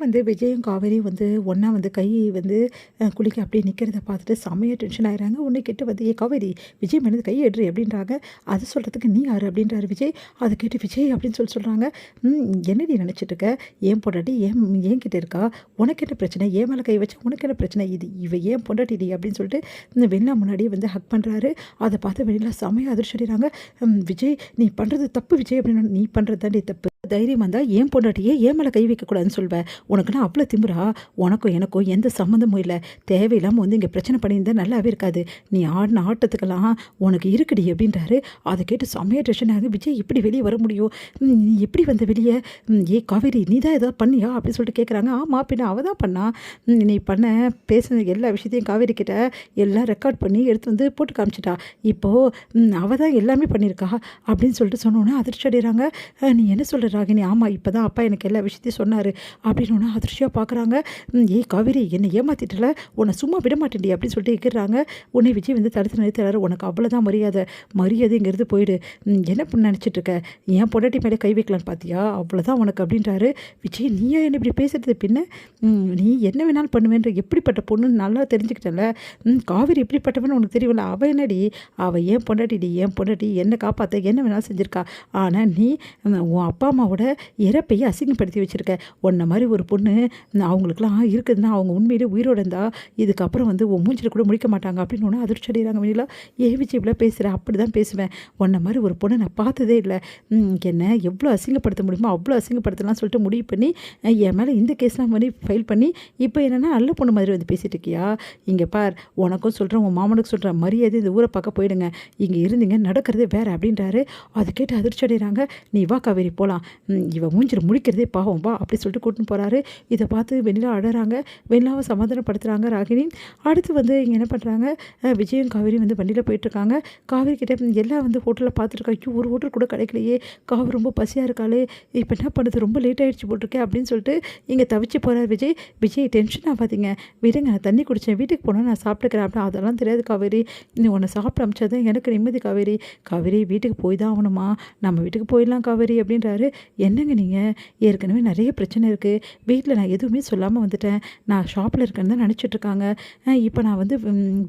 வந்து விஜயும் காவேரியும் வந்து ஒன்றா வந்து கை வந்து குளிக்க அப்படியே நிற்கிறத பார்த்துட்டு செம்மையாக டென்ஷன் ஆகிறாங்க. உன்னை கிட்ட வந்து காவேரி விஜய் மேலே கை எடுறி அப்படின்றாங்க. அது சொல்கிறதுக்கு நீ யார் அப்படின்றாரு விஜய். அதை கேட்டு விஜய் அப்படின்னு சொல்கிறாங்க. என்னடி நினச்சிட்டு இருக்க? ஏன் பொண்டாட்டி ஏன் கிட்ட இருக்கா? உனக்கு என்ன பிரச்சனை? ஏன் மேலே கை வச்சா உனக்கு என்ன பிரச்சனை? இவ ஏன் பொண்டாட்டி அப்படின்னு சொல்லிட்டு இந்த வெண்ணா முன்னாடியே வந்து ஹக் பண்ணுறாரு. அதை பார்த்து வெளியில் செம்மையாக அதிர்ச்சி அடைகிறாங்க. விஜய் நீ பண்ணுறது தப்பு விஜய் அப்படின்னு. நீ பண்ணுறது தாண்டி தப்பு. தைரியம் வந்தால் ஏன் பொண்டாட்டியே ஏன் மேலே கை வைக்கக்கூடாதுன்னு சொல்வேன். உனக்குன்னா அவ்வளோ திமுறா? உனக்கும் எனக்கும் எந்த சம்மந்தமும் இல்லை. தேவையில்லாமல் வந்து இங்கே பிரச்சனை பண்ணியிருந்தா நல்லாவே இருக்காது. நீ ஆடின ஆட்டத்துக்கெல்லாம் உனக்கு இருக்குடி அப்படின்றாரு. அதை கேட்டு செம்மையாக டென்ஷன் ஆகுது. விஜய் இப்படி வெளியே வர முடியும்? நீ எப்படி வந்த வெளியே? காவேரி நீ தான் ஏதாவது பண்ணியா அப்படின்னு சொல்லிட்டு கேட்குறாங்க. ஆமாம் பின்ன அவள் தான் பண்ணா. நீ பண்ண பேசின எல்லா விஷயத்தையும் காவேரி கிட்ட எல்லாம் ரெக்கார்ட் பண்ணி எடுத்து வந்து போட்டு காமிச்சிட்டா. இப்போது அவள் தான் எல்லாமே பண்ணியிருக்கா அப்படின்னு சொல்லிட்டு சொன்னோன்னே அதிர்ச்சி அடைகிறாங்க. நீ என்ன சொல்கிற ராகினி? ஆமாம் இப்போ தான் அப்பா எனக்கு எல்லா விஷயத்தையும் சொன்னார் அப்படின்னு அதிர்ச்சியாக பார்க்குறாங்க. காவேரி என்னை ஏமாத்திட்டல, உன்னை சும்மா விட மாட்டேன்டி அப்படின்னு சொல்லிட்டு இருக்கிறாங்க. உன்னை விஜய் வந்து தடுத்து நிறுத்துறாரு. உனக்கு அவ்வளோதான் மரியாதைங்கிறது போயிடு. என்ன பண்ண நினச்சிட்டு இருக்க? ஏன் பொண்டாட்டி மேலே கை வைக்கலான்னு பார்த்தியா? அவ்வளோதான் உனக்கு அப்படின்றாரு. விஜய் நீயா என்ன இப்படி பேசுறது? பின்ன நீ என்ன வேணாலும் பண்ணுவேன்ற எப்படிப்பட்ட பொண்ணுன்னு நல்லா தெரிஞ்சுக்கிட்டல. காவேரி எப்படிப்பட்டவன்னு உனக்கு தெரியும்ல. அவள் என்னடி? அவள் ஏன் பொண்டாட்டி என்னை காப்பாற்ற என்ன வேணாலும் செஞ்சுருக்கா. ஆனால் நீ உன் அப்பா அம்மாவோட இறப்பையை அசிங்கப்படுத்தி வச்சுருக்க. உன்ன மாதிரி ஒரு பொண்ணு அவங்களுக்குலாம் இருக்குதுன்னா அவங்க உண்மையிலே உயிரோடு இருந்தால் இதுக்கப்புறம் வந்து உன் மூஞ்சில் கூட முடிக்க மாட்டாங்க அப்படின்னு ஒன்று அதிர்ச்சி அடைகிறாங்க. வெளியில் விஜய் இப்படிலாம் பேசுகிறேன், அப்படி தான் பேசுவேன். உன்ன மாதிரி ஒரு பொண்ணை நான் பார்த்ததே இல்லை. என்ன எவ்வளோ அசிங்கப்படுத்த முடியுமோ அவ்வளோ அசிங்கப்படுத்தலாம் சொல்லிட்டு முடிவு பண்ணி என் மேலே இந்த கேஸ்லாம் மாதிரி ஃபைல் பண்ணி இப்போ என்னென்னா நல்ல பொண்ணு மாதிரி வந்து பேசிகிட்டு இருக்கியா? இங்கே பார், உனக்கும் சொல்கிறேன் உன் மாமனுக்கு சொல்கிறேன், மரியாதை இந்த ஊரை பார்க்க போயிடுங்க. இங்கே இருந்தீங்க நடக்கிறதே வேறு அப்படின்றாரு. அது கேட்டு அதிர்ச்சி அடைகிறாங்க. நீ வா காவேரி போகலாம், இவ மூஞ்சில் முடிக்கிறதே பாவம் வா அப்படி சொல்லிட்டு கூட்டின்னு போகிறாரு. இதை பார்த்து வெண்ணிலா அழறாங்க. வெண்ணிலாவை சமாதானப்படுத்துகிறாங்க ராகினி. அடுத்து வந்து இங்கே என்ன பண்ணுறாங்க, விஜயும் காவேரி வந்து வண்டியில் போயிட்டுருக்காங்க. காவேரி கிட்டே எல்லாம் வந்து ஹோட்டலில் பார்த்துருக்கா. ஐயோ ஒரு ஹோட்டல் கூட கிடைக்கலையே, காவேரி ரொம்ப பசியாக இருக்காளே, இப்போ என்ன பண்ணுறது, ரொம்ப லேட் ஆகிடுச்சு போட்டிருக்கேன் அப்படின்னு சொல்லிட்டு இங்கே தவிச்சு போகிறார் விஜய். விஜய் டென்ஷன் ஆகாதீங்க, விடுங்க நான் தண்ணி குடித்தேன், வீட்டுக்கு போனால் நான் சாப்பிட்டுக்கிறேன் அப்படின்னு. அதெல்லாம் தெரியாது காவேரி, நீ உன்னை சாப்பிட அமிச்சாதான் எனக்கு நிம்மதி காவேரி. காவேரி வீட்டுக்கு போய் தான் ஆகணுமா? நம்ம வீட்டுக்கு போயிடலாம் காவேரி அப்படின்றாரு. என்னங்க நீங்கள், ஏற்கனவே நிறைய பிரச்சனை இருக்குது, வீட்டில் நான் எதுவுமே சொல்லாமல் வந்துட்டேன், நான் ஷாப்பில் இருக்கேன்னு தான் நினச்சிட்ருக்காங்க. இப்போ நான் வந்து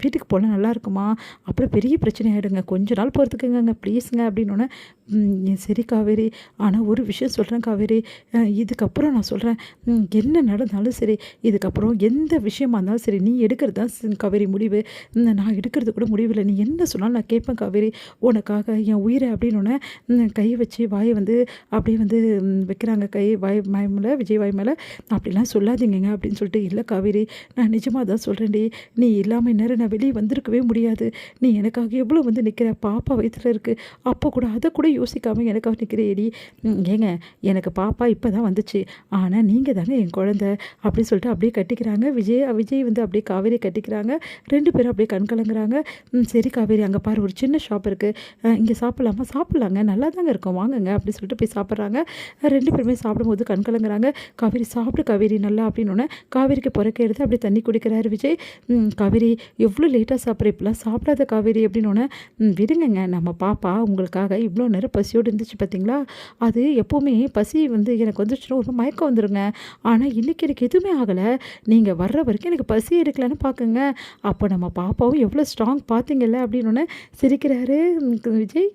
வீட்டுக்கு போனால் நல்லா இருக்குமா? அப்புறம் பெரிய பிரச்சனை ஆகிடுங்க, கொஞ்ச நாள் போகிறதுக்குங்க ப்ளீஸுங்க அப்படின்னோடனே சரி காவேரி, ஆனால் ஒரு விஷயம் சொல்கிறேன் காவேரி, இதுக்கப்புறம் நான் சொல்கிறேன், என்ன நடந்தாலும் சரி, இதுக்கப்புறம் எந்த விஷயமா இருந்தாலும் சரி, நீ எடுக்கிறது தான் காவேரி முடிவு, நான் எடுக்கிறது கூட முடிவில்லை, நீ என்ன சொன்னாலும் நான் கேட்பேன் காவேரி, உனக்காக என் உயிரை அப்படின்னோடனே கையை வச்சு வாயை வந்து அப்படியே வந்து வைக்கிறாங்க. வாய் மேலே, விஜய் வாய் மேலே. அப்படிலாம் சொல்லாதீங்க அப்படின்னு சொல்லிட்டு. இல்லை காவேரி, நான் நிஜமாக தான் சொல்கிறேன்டி, நீ இல்லாமல் நேரம் நான் வெளியே வந்திருக்கவே முடியாது. நீ எனக்காக எவ்வளோ வந்து நிற்கிற, பாப்பா வயிற்றில் இருக்குது, அப்போ கூட அதை கூட யோசிக்காமல் எனக்காக நிற்கிறேடி. ஏங்க எனக்கு பாப்பா இப்போ தான் வந்துச்சு, ஆனால் நீங்கள் தாங்க என் குழந்தை அப்படின்னு சொல்லிட்டு அப்படியே கட்டிக்கிறாங்க. விஜய் வந்து அப்படியே காவேரி கட்டிக்கிறாங்க. 2 பேரும் அப்படியே கண் கலங்குறாங்க. சரி காவேரி, அங்கே பாரு ஒரு சின்ன ஷாப் இருக்குது, இங்கே சாப்பிட்லாமா? சாப்பிட்லாங்க, நல்லா தாங்க இருக்கும், வாங்குங்க அப்படின்னு சொல்லிட்டு போய் சாப்பிட்றாங்க. 2 பேருமே சாப்பிடும்போது கண் கலங்குறாங்க. காவேரி சாப்பிடு காவேரி நல்லா அப்படின்னோடனே காவேரிக்கு பிறக்க எடுத்து அப்படியே தண்ணி குடிக்கிறாரு விஜய். காவேரி எவ்வளோ லேட்டாக சாப்பிட்ற, இப்பெல்லாம் சாப்பிடாத காவேரி அப்படின்னோடனே விடுங்கங்க, நம்ம பாப்பா உங்களுக்காக இவ்வளோ நேரம் பசியோடு இருந்துச்சு பார்த்தீங்களா, அது எப்போவுமே பசி வந்து எனக்கு வந்துச்சுன்னா ஒரு மயக்கம் வந்துடுங்க, ஆனால் இன்றைக்கி எனக்கு எதுவுமே ஆகலை, நீங்கள் வர்ற வரைக்கும் எனக்கு பசி எடுக்கலான்னு பார்க்குங்க, அப்போ நம்ம பாப்பாவும் எவ்வளோ ஸ்ட்ராங் பார்த்தீங்கல்ல அப்படின்னோடனே சிரிக்கிறாரு விஜய்.